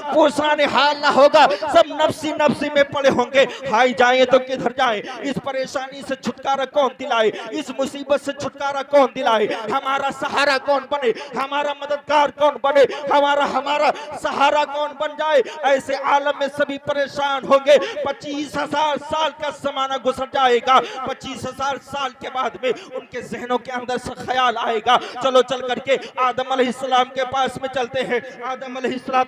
वो शान हाल ना होगा, सब नफ्सी नफ्सी में पड़े होंगे। हाय जाए तो किधर जाए, इस परेशानी से छुटकारा कौन दिलाए, इस मुसीबत से छुटकारा कौन दिलाए, हमारा सहारा कौन बने, हमारा मददगार कौन बने, हमारा सहारा कौन बन जाए। ऐसे आलम में सभी परेशान होंगे। 25,000 साल का जमाना गुजर जाएगा। 25,000 साल के बाद में उनके जहनों के अंदर से ख्याल आएगा, चलो चल करके आदम अलैहिस्सलाम के पास में चलते हैं। आदम अलैहिस्सलाम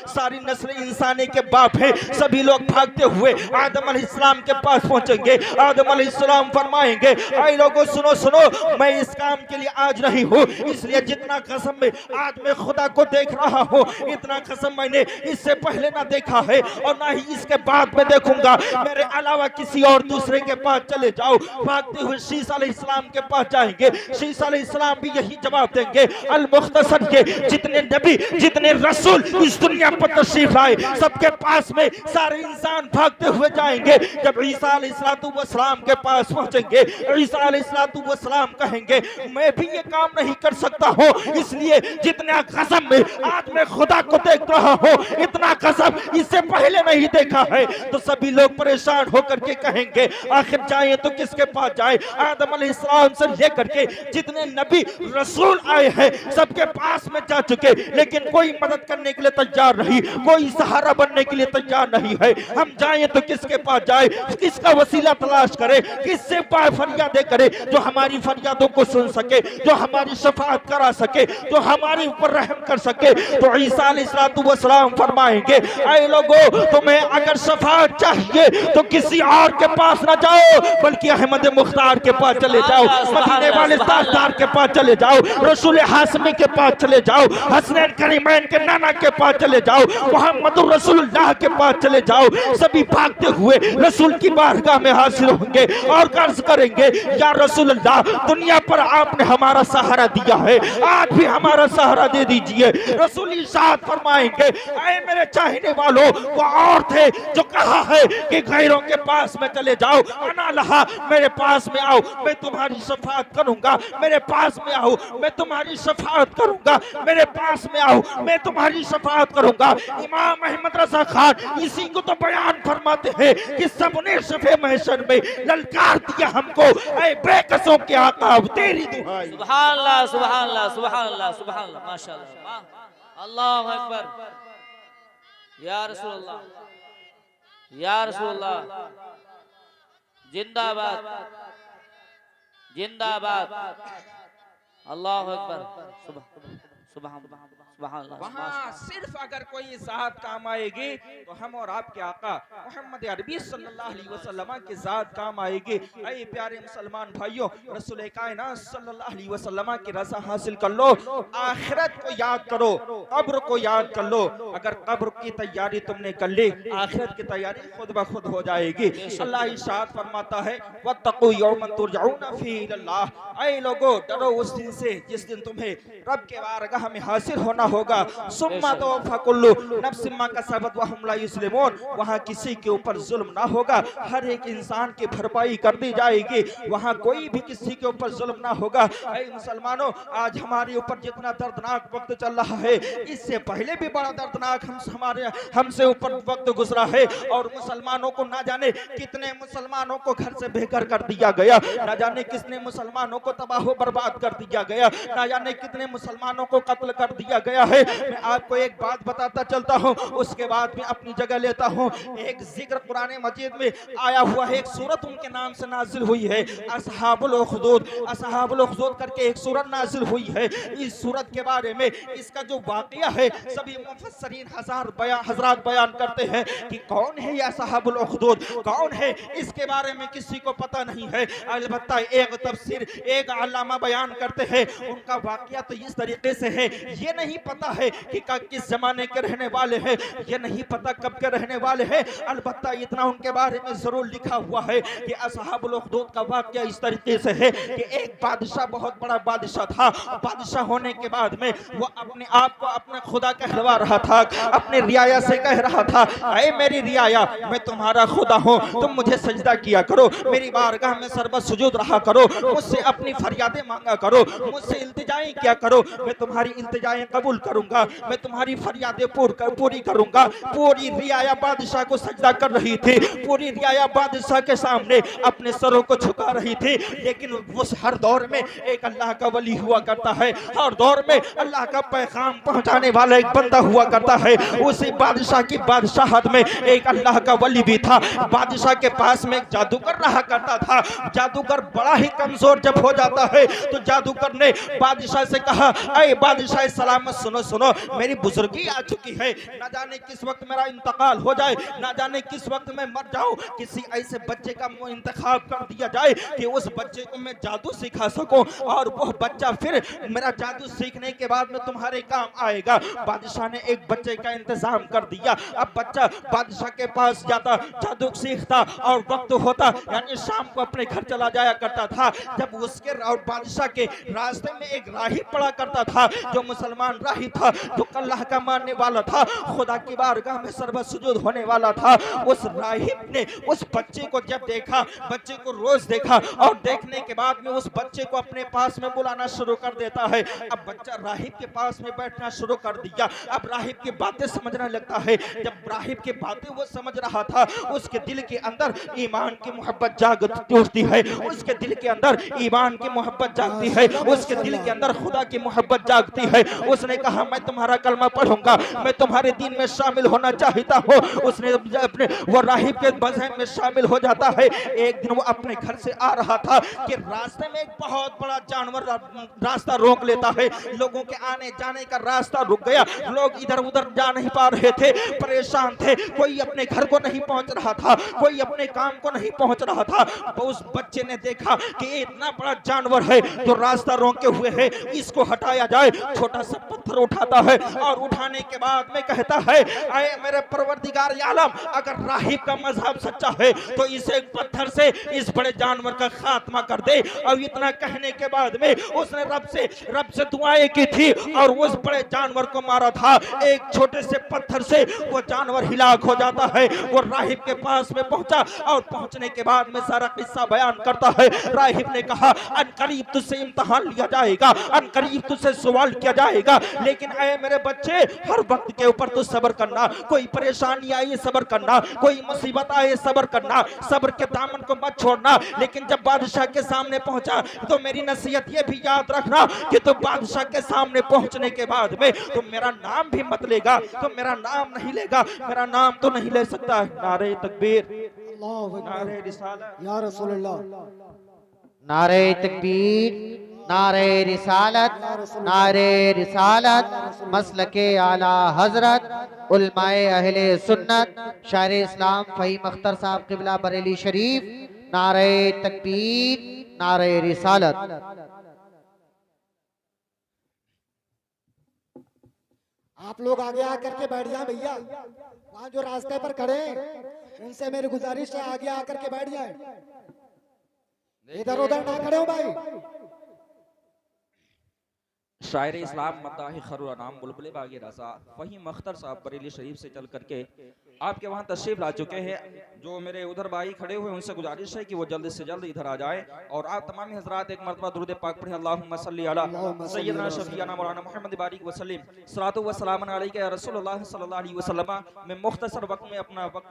सारी नस्ल इंसानी के बाप है। सभी लोग भागते हुए आदम अलैहिस्सलाम के पास पहुंचेंगे। आदम अलैहिस्सलाम फरमाएंगे, ऐ लोगों सुनो सुनो, मैं इस काम के लिए आज नहीं हूँ, इसलिए जितना कसम में आज मैं खुदा को देख रहा हूँ, इतना कसम मैंने इससे पहले ना देखा है और ना ही इसके बाद में देखूंगा। मेरे अलावा किसी और दूसरे के पास चले जाओ। भागते हुए शीश अलैहिस्सलाम के पास जाएंगे। शीश अलैहिस्सलाम भी यही जवाब देंगे, अल मुख्तसर के जितने नबी जितने रसूल इस दुनिया पर तशरीफ लाए, सबके पास में सारे इंसान भागते हुए जाएंगे। जब ईसा अलैहिस्सलाम के पास पहुंचेंगे, ईसा अलैहिस्सलाम कहेंगे, मैं भी ये काम नहीं कर सकता हूँ, इसलिए जितना कसम में आज मैं खुदा को देख रहा हूँ, इतना कसम इससे पहले नहीं देखा है। तो सभी लोग परेशान होकर के कहेंगे, आखिर जाए तो किसके पास जाए। आदम अलैहिस्सलाम से लेकर के जितने नबी रसूल आए हैं, सबके पास में जा चुके, लेकिन कोई मदद करने के लिए तैयार नहीं, कोई सहारा बनने के लिए तैयार नहीं है। हम जाएं तो किसके पास जाए, किसका वसीला तलाश करें, किससे फरियादें करें जो हमारी फरियादों को सुन सके, जो हमारी शफाअत करा सके, जो हमारे ऊपर रहम कर सके। तो ईसा अलैहिस्सलाम फरमाएंगे, ऐ लोगों, तुम्हें अगर शफाअत चाहिए तो किसी और के पास ना जाओ, बल्कि अहमद मुख्तार के पास चले जाओ, मदीने वाले ताजदार के पास चले जाओ, रसूल हाशमी के पास चले जाओ, हसनैन करीमैन के नाना के पास चले जाओ, मुहम्मदुर रसूलुल्लाह के पास चले जाओ। सभी भागते हुए रसूल की बारगाह में हाजिर होंगे और कर्ज करेंगे, या रसूलुल्लाह, दुनिया पर आपने हमारा सहारा दिया है, आज भी हमारा सहारा दे दीजिए। रसूल इरशाद फरमाएंगे, ऐ मेरे चाहने वालों, वो और थे जो कहा है कि गैरों के पास में चले जाओ, अना लहा, मेरे पास में आओ, मैं तुम्हारी शफाअत करूंगा, मेरे पास में आओ, मैं तुम्हारी शफाअत करूंगा, मेरे पास में आओ, मैं तुम्हारी शफाअत करूंगा। इमाम अहमद रज़ा खान इसी को तो बयान फरमाते हैं कि सबने शफे महशर में ललकार दिया हमको, ऐ बेकसों के आका तेरी दुहाई। सुभान अल्लाह, सुभान अल्लाह, सुभान अल्लाह, सुभान अल्लाह, माशाअल्लाह, अल्लाहु अकबर, या रसूल अल्लाह, या रसूल अल्लाह, जिंदाबाद जिंदाबाद, अल्लाहु अकबर, सुभान अल्लाह। वहाँ सिर्फ अगर कोई ज़ात काम आएगी तो हम और आपके आका मोहम्मद अरबी सल्लल्लाहु अलैहि वसल्लम की ज़ात काम आएगी। ऐ प्यारे मुसलमान भाइयों, रसूल कायनात सल्लल्लाहु अलैहि वसल्लम की रज़ा हासिल कर लो, आखिरत को याद करो, कब्र को याद कर लो। अगर कब्र की तैयारी तुमने कर ली, आखिरत की तैयारी खुद ब खुद हो जाएगी। अल्लाह इरशाद फरमाता है, वत्तक़ू यौमन तुरजऊना फीही इलल्लाह, ऐ लोगो, डरो उस दिन से जिस दिन तुम्हें रब के बारगाह में हाजिर होना होगा। सुम्मा तुवफ़्फ़ा कुल्लु नफ्सिन मा कसबत व हुम ला युज़लिमून, वहाँ किसी के ऊपर जुल्म ना होगा, हर एक इंसान की भरपाई कर दी जाएगी, वहाँ कोई भी किसी के ऊपर जुल्म ना होगा। ऐ मुसलमानों, आज हमारे ऊपर जितना दर्दनाक वक्त चल रहा है, इससे पहले भी बड़ा दर्दनाक हमसे ऊपर वक्त गुजरा है, और मुसलमानों को ना जाने कितने मुसलमानों को घर से बेघर कर दिया गया, ना जाने कितने मुसलमानों को तबाह बर्बाद कर दिया गया, ना जाने कितने मुसलमानों को कत्ल कर दिया गया है। मैं आपको एक बात बताता चलता हूँ, उसके बाद में अपनी जगह लेता हूँ। एक जिक्र कुरान मजीद में आया हुआ है, एक सूरत उनके नाम से नाजिल हुई है, असहाबुल उखदूद, असहाबुल उखदूद करके एक सूरत नाजिल हुई है। इस सूरत के बारे में इसका जो वाक़या है, सभी मुफस्सिरीन हज़रात बयान करते हैं कि कौन है यह असहाबुल उखदूद, कौन है, इसके बारे में किसी को पता नहीं है। अलबत्ता एक तफसीर एक अल्लामा बयान करते हैं, उनका वाक़या तो इस तरीके से है, ये नहीं पता है कि किस जमाने के रहने वाले हैं, ये नहीं पता कब के रहने वाले हैं। अलबत्ता इतना उनके बारे में जरूर लिखा हुआ है कि असहाबुल उखदूद का वाक़या इस तरीके से है कि एक बादशाह, बहुत बड़ा बादशाह था, बादशाह होने के बाद में वो अपने आप को अपने खुदा कहलवा रहा था, अपने रियाया से कह रहा था, ऐ मेरी रियाया, मैं तुम्हारा खुदा हूँ, तुम मुझे सजदा किया करो, मेरी बारगाह में सरबत सुजूद रहा करो, मुझसे अपनी फरियादें मांगा करो, मुझसे इल्तिजाएं किया करो, मैं तुम्हारी इल्तिजाएं कबूल कबूल करूंगा, मैं तुम्हारी फरियादें पूरी करूंगा। पूरी रियाया बादशाह को सजदा कर रही थी, पूरी रियाया बादशाह के सामने अपने सरों को झुका रही थी। लेकिन उस हर दौर में एक अल्लाह का वली हुआ करता है, हर दौर में अल्लाह का पैगाम पहुंचाने वाला एक बंदा हुआ करता है। उसी बादशाह की बादशाहत में एक अल्लाह का वली भी था। बादशाह के पास में एक जादूगर रहा करता था। जादूगर बड़ा ही कमजोर जब हो जाता है तो जादूगर ने बादशाह से कहा, अरे बादशाह सलामत, सुनो सुनो, मेरी बुजुर्गी आ चुकी है, ना जाने किस वक्त मेरा इंतकाल हो जाए, ना जाने किस वक्त मैं मर जाऊं। किसी ऐसे बच्चे का इंतखाब कर दिया जाए कि उस बच्चे को मैं जादू सिखा सकूं और वह बच्चा फिर मेरा जादू सीखने के बाद में तुम्हारे काम आएगा। बादशाह ने एक बच्चे का इंतजाम कर दिया। अब बच्चा बादशाह के पास जाता, जादू सीखता और वक्त होता यानी शाम को अपने घर चला जाया करता था। जब उसके बादशाह के रास्ते में एक राही पड़ा करता था जो मुसलमान राही था, जो अल्लाह का मानने वाला था, खुदा की बारगाह में सर्वसुजूद होने वाला था। उस राहिब ने उस बच्चे को जब देखा, बच्चे को रोज देखा और देखने के बाद में उस बच्चे को अपने पास में बुलाना शुरू कर देता है। अब बच्चा राहिब के पास में बैठना शुरू कर दिया। अब राहिब की बातें समझने लगता है। जब राहिब की बातें वो समझ रहा था, उसके दिल के अंदर ईमान की मोहब्बत जागती उठती है, उसके दिल के अंदर ईमान की मोहब्बत जागती है, उसके दिल के अंदर खुदा की मोहब्बत जागती है। उसने कहा, मैं तुम्हारा कलमा पढ़ूंगा, मैं तुम्हारे दीन में शामिल होना चाहता हूँ। उसने अपने वो राहिब के मज़हब में शामिल हो जाता है। एक दिन वो अपने घर से आ रहा था कि रास्ते में एक बहुत बड़ा जानवर रास्ता रोक लेता है। लोगों के आने जाने का रास्ता रुक गया, लोग इधर उधर जा नहीं पा रहे थे, परेशान थे। कोई अपने घर को नहीं पहुंच रहा था, कोई अपने काम को नहीं पहुंच रहा था। उस बच्चे ने देखा कि इतना बड़ा जानवर है जो रास्ता रोके हुए है, इसको हटाया जाए। छोटा सा पत्थर उठाता है और उठाने के बाद में कहता है, आए मेरे परवरदिगार आलम, अगर राहिब का मजहब सच्चा है तो इसे पत्थर से इस बड़े जानवर का खात्मा कर दे। और इतना कहने के बाद में उसने रब से दुआएं की थी और उस बड़े जानवर को मारा था। एक छोटे से पत्थर से वो जानवर हिलाक हो जाता है। वो राहिब के पास में पहुंचा और पहुंचने के बाद में सारा किस्सा बयान करता है। राहिब ने कहा, अनकरीब तुझसे इम्तिहान लिया जाएगा, अनकरीब तुझसे सवाल किया जाएगा, लेकिन ऐ मेरे बच्चे, हर वक्त के ऊपर तू सब्र करना। कोई परेशानी आई सब्र करना, कोई मुसीबत आए सब्र करना, सब्र के दामन को मत छोड़ना। लेकिन जब बादशाह के सामने पहुंचा तो मेरी नसीहत ये भी याद रखना कि तो बादशाह के सामने पहुंचने के बाद में तो मेरा नाम भी मत लेगा, तो मेरा नाम नहीं लेगा, मेरा नाम तो नहीं ले सकता। नारे तकबीर, नारे रिसालत, या रसूलल्लाह। नारे तकबीर, नारे रिसालत, नारे रिसालत, मसलके आला हजरत उलमाए अहले सुन्नत शायर इस्लाम फहीम अख्तर साहब क़िबला बरेली शरीफ। नारे तकबीर, नारे रिसालत। आप लोग आगे आकर के बैठ जाए भैया, वहाँ जो रास्ते पर खड़े हैं उनसे मेरी गुजारिश है आगे आकर के बैठ जाए, इधर उधर ना खड़े हो भाई। शायर इस्लाम मदाही खरुल नाम बुलबुल बागी रज़ा फहीम अख्तर साहब बरेली शरीफ से चल करके आपके वहाँ तशरीफ ला चुके हैं। जो मेरे उधर भाई खड़े हुए उनसे गुजारिश है कि वो जल्द से जल्द इधर आ जाए और आप तमाम हजरात एक मरतबा दुरूद पाक पढ़ें। अल्लाहुम्मा सल्ली अला सय्यदना शफीअना मौलाना मुहम्मद बारिक वसल्लम सलातु व सलामुन अलैका या रसूलुल्लाह सल्लल्लाहु अलैहि वसल्लम। मैं मुख्तसर वक्त में अपना वक्त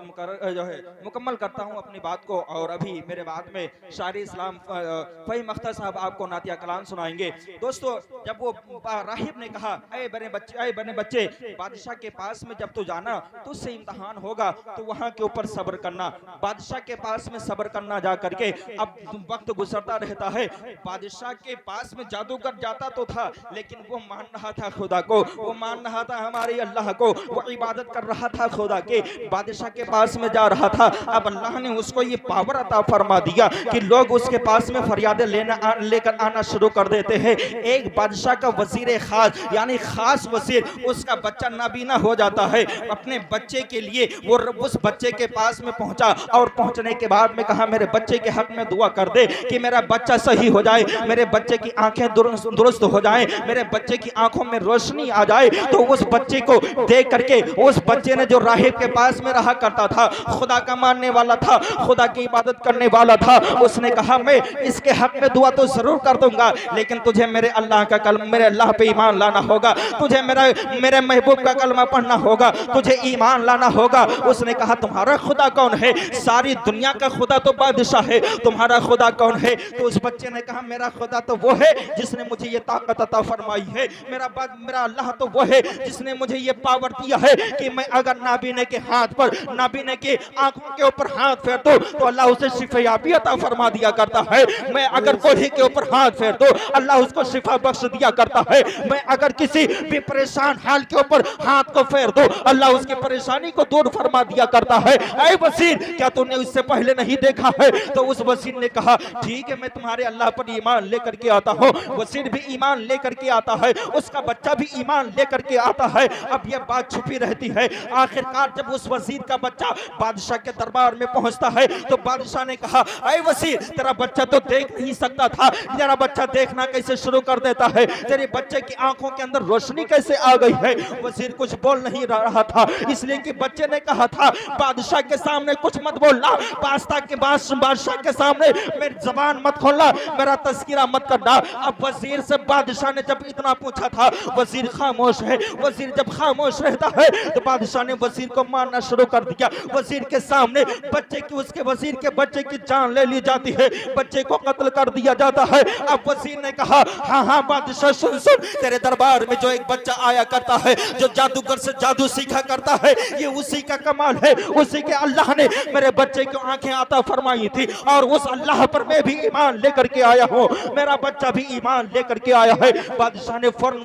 जो है मुकम्मल करता हूँ अपनी बात को, और अभी मेरे बाद में शायर इस्लाम फहीम अख्तर साहब आपको नातिया कलाम सुनाएंगे। दोस्तों, जब वो राहिब ने कहा, ऐ बने बच्चे, बादशाह के पास में जब तू जाना तो उससे इम्तहान होगा, तो वहाँ के ऊपर सब्र करना, बादशाह के पास में सब्र करना जा करके। अब वक्त गुजरता रहता है, बादशाह के पास में जादूगर जाता तो था लेकिन वो मान रहा था खुदा को, वो मान रहा था हमारे अल्लाह को, वो इबादत कर रहा था खुदा के। बादशाह के पास में जा रहा था, अब अल्लाह ने उसको ये पावर अता फरमा दिया कि लोग उसके पास में फरियादें लेकर आना शुरू कर देते हैं। एक बादशाह का वजीर खास यानी खास वजीर, उसका बच्चा नाबीना हो जाता है। अपने बच्चे के लिए वो उस बच्चे के पास में पहुंचा और पहुंचने के बाद में कहा, मेरे बच्चे के हक में दुआ कर दे कि मेरा बच्चा सही हो जाए, मेरे बच्चे की आंखें दुरुस्त हो जाएं, मेरे बच्चे की आंखों में रोशनी आ जाए। तो उस बच्चे को देख करके, उस बच्चे ने जो राहिब के पास में रहा करता था, खुदा का मानने वाला था, खुदा की इबादत करने वाला था, उसने कहा, मैं इसके हक में दुआ तो जरूर कर दूंगा लेकिन तुझे मेरे अल्लाह का कलम मेरे अल्लाह पे ईमान लाना होगा, तुझे मेरे महबूब का कलमा पढ़ना होगा, तुझे ईमान लाना होगा। उसने कहा तुम्हारा खुदा कौन है? सारी दुनिया का खुदा तो बादशाह है, तुम्हारा खुदा कौन है? तो उस बच्चे ने कहा मेरा खुदा तो वो है जिसने मुझे ये ताकत अता फरमाई है, मेरा अल्लाह तो वो है जिसने मुझे ये पावर दिया है कि मैं अगर नाबीने के हाथ पर, नाबीने के आंखों के ऊपर हाथ फेर दूं तो अल्लाह उसे शिफायाबी अता फरमा दिया करता है। मैं अगर कोढ़ी के ऊपर हाथ फेर दूं अल्लाह उसको शिफा बख्श दिया करता है। मैं अगर किसी भी परेशान हाल के ऊपर हाथ को फेर दूं अल्लाह उसकी परेशानी को दूर फरमा दिया करता है। ऐ वसीर, क्या तूने इससे पहले नहीं देखा है? तो उस वसीर ने कहा ठीक है, मैं तुम्हारे अल्लाह पर ईमान लेकर के आता हूँ। वसीर भी ईमान लेकर के आता है, उसका बच्चा भी ईमान लेकर के आता है। अब यह बात छुपी रहती है। आखिरकार जब उस वजीर का बच्चा बादशाह के दरबार में पहुंचता है तो बादशाह ने कहा ऐ वजीर, तेरा बच्चा तो देख नहीं सकता था, तेरा बच्चा देखना कैसे शुरू कर देता है? तेरे बच्चे की आंखों के अंदर रोशनी कैसे आ गई है? वजीर कुछ बोल नहीं रहा था, इसलिए कि बच्चे ने कहा था बादशाह के सामने कुछ मत बोलना, बादशाह के सामने मेरी जबान मत खोलना, मेरा तस्करा मत करना। अब वजीर से बादशाह ने जब इतना पूछा था, वजीर खामोश है। वजीर जब खामोश रहता है तो बादशाह ने वजीर को मारना शुरू कर दिया। वजीर के सामने बच्चे की, उसके वजीर के बच्चे की जान ले ली जाती है, बच्चे को कत्ल कर दिया जाता है। अब वजीर ने कहा हाँ हाँ बादशाह सुन सुन, तेरे दरबार में जो एक बच्चा आया करता है, जो जादूगर से जादू सीखा करता है, ये उसी का कमाल है, उसी के अल्लाह ने मेरे बच्चे को आंखें आता फरमाई थी और उस अल्लाह पर मैं भी ईमान लेकर के आया हूँ, मेरा बच्चा भी ईमान लेकर के आया है। बादशाह ने फौरन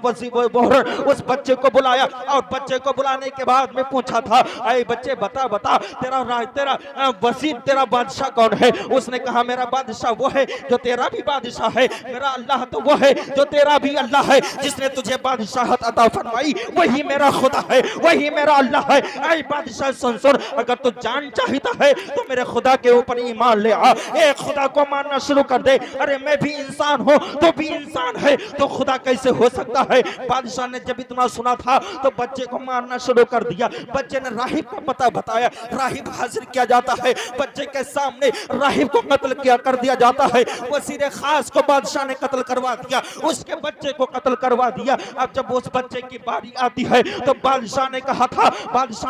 उस बच्चे को बुलाया और बच्चे को बुलाने के बाद में पूछा था अरे बच्चे बता तेरा वजीर, तेरा बादशाह कौन है? उसने कहा मेरा बादशाह वो है जो तेरा भी बादशाह है, मेरा अल्लाह तो वो है जो तेरा भी अल्लाह है, जिसने तुझे बादशाहत अता फरमाई वही मेरा खुदा है, वही मेरा अल्लाह है। ऐ बादशाह सुन, अगर तू जान चाहता है तो मेरे खुदा के ऊपर ईमान ले आ, एक खुदा को मानना शुरू कर दे। अरे मैं भी इंसान हूँ, तो भी इंसान है, तो खुदा कैसे हो सकता है? बादशाह ने जब इतना सुना था तो बच्चे को मारना शुरू कर दिया। बच्चे ने राहिब का पता बताया, राहिब हाजिर किया जाता है, बच्चे के सामने राहिब को कत्ल किया कर दिया जाता है। वजीर खास को बादशाह ने कत्ल करवा दिया, उसके बच्चे को कत्ल करवा दिया। अब जब उस बच्चे की बारी आती है तो बादशाह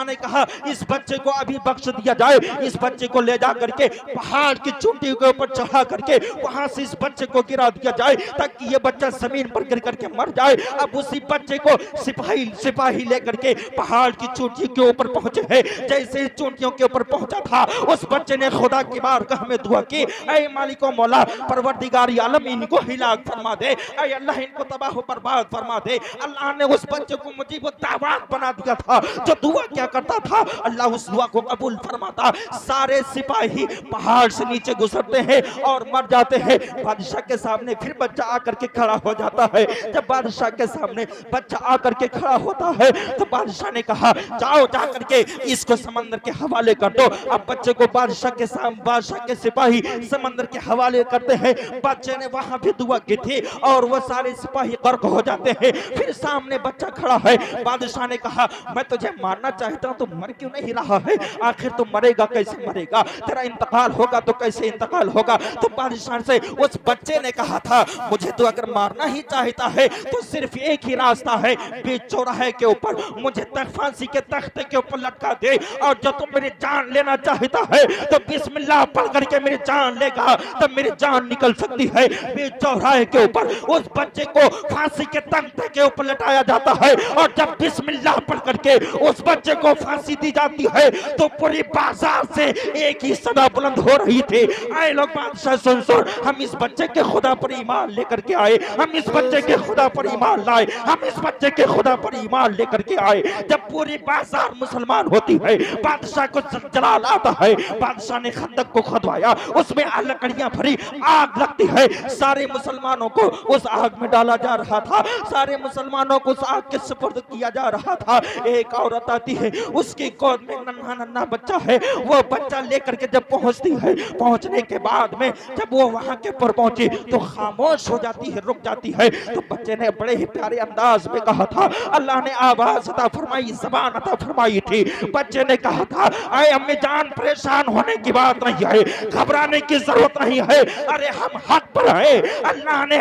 ने कहा इस बच्चे को अभी बख्श दिया जाए, इस बच्चे को ले जा करके पहाड़ की चोटी के ऊपर चढ़ा करके वहां से इस बच्चे को गिरा दिया जाए ताकि ये बच्चा जमीन पर गिर करके मर जाए। अब उसी बच्चे को सिपाही लेकर के पहाड़ की चोटी के ऊपर पहुंचे हैं। जैसे चोटियों के ऊपर पहुंचा था उस बच्चे ने खुदा की बारगाह में दुआ की, ऐ मालिको मौला परवरदिगार आलम इनको हिलाक फरमा दे, ऐ अल्लाह इनको तबाह बर्बाद फरमा दे। अल्लाह ने उस बच्चे को मुजीब दावत बना दिया था, जो दुआ क्या करता था अल्लाह उस दुआ को कबूल फरमाता। सारे सिपाही पहाड़ से नीचे गुजरते हैं और मर जाते हैं। बादशाह के सामने फिर बच्चा आकर के खड़ा हो जाता है। जब बादशाह के सामने बच्चा आकर के खड़ा होता है तो बादशाह ने कहा जाओ जा करके इसको समंदर के हवाले कर दो। अब बच्चे को बादशाह के सिपाही समंदर के हवाले करते हैं। बच्चे ने वहां भी दुआ की थी और वो सारे सिपाही गर्क हो जाते हैं। फिर सामने बच्चा खड़ा है। बादशाह ने कहा मैं तुझे मारना चाहता हूं, तो मर क्यों नहीं रहा है? आखिर तुम मरेगा कैसे मरेगा? तेरा इंतकाल होगा तो कैसे इंतकाल होगा? तो बादशाह से उस बच्चे ने कहा था मुझे तो अगर मारना ही चाहता है तो सिर्फ एक ही रास्ता है, बीच चौराहे के ऊपर मुझे फांसी के तख्ते के ऊपर लटका दे, और जब तुम मेरी जान लेना चाहता है तो बिस्मिल्लाह पढ़ करके मेरी जान लेगा तब मेरी जान निकल सकती है। बीच चौराहे के ऊपर उस बच्चे को फांसी के तख्ते के ऊपर लटाया जाता है और जब बिस्मिल्लाह पढ़ करके उस बच्चे को फांसी दी जाती है तो पूरी बाजार से एक ही सदा बुलंद हो रही थी, आए लोग बादशाह सुन हम इस बच्चे के खुदा पर ईमान लेकर के आए, हम इस बच्चे के खुदा पर ईमान लाए, हम इस बच्चे के खुदा पर ईमान लेकर के आए। जब पूरी बाजार मुसलमान होती है बादशाह को जलाल आता है। बादशाह ने खंदक को खुदवाया, उसमें लकड़ियां भरी आग लगती है। सारे मुसलमानों को उस आग में डाला जा रहा था, सारे मुसलमानों को उस आग के सुपुर्द किया जा रहा था। एक औरत आती है, उसकी गोद में नन्हा बच्चा है। वो बच्चा लेकर के जब पहुंचती है, पहुंचने के बाद में जब वो वहां के पर पहुंची तो खामोश हो जाती है, रुक जाती है। तो बच्चे ने बड़े ही प्यारे अंदाज में कहा था, अल्लाह ने आवाज अता फरमाई, ज़बान अता फरमाई थी। बच्चे ने कहा था अरे अम्मी जान परेशान होने की बात नहीं है, घबराने की जरूरत नहीं है, अरे हम हक पर है। अल्लाह ने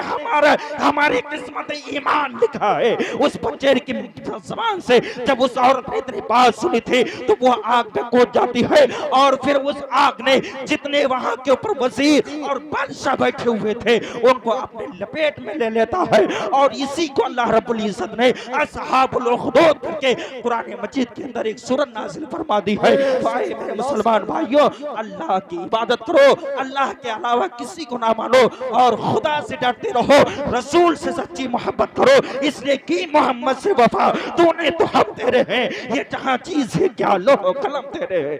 हमारी किस्मत ईमान लिखा है। उस बच्चे की जबान से जब उस औरत ने इतनी बात सुनी थी तो वो आग में कूद जाती है और फिर उस आग ने जितने वहां के ऊपर वजीर और बादशाह बैठे हुए थे उनको अपने लपेट में ले लेता है। और इसी को अल्लाह रब्बुल इज्जत ने असहाबुल उखदूद करके कुरान मजीद के अंदर एक सूरत नाजिल फरमा दी है। भाई मेरे मुसलमान भाइयों, अल्लाह की इबादत करो, अल्लाह के अलावा किसी को ना मानो और खुदा से डरते रहो, रसूल से सच्ची मोहब्बत करो, इसलिए कि मोहम्मद से वफा तूने तो हम तेरे हैं, ये जहां चीज है क्या लो कलम तेरे हैं।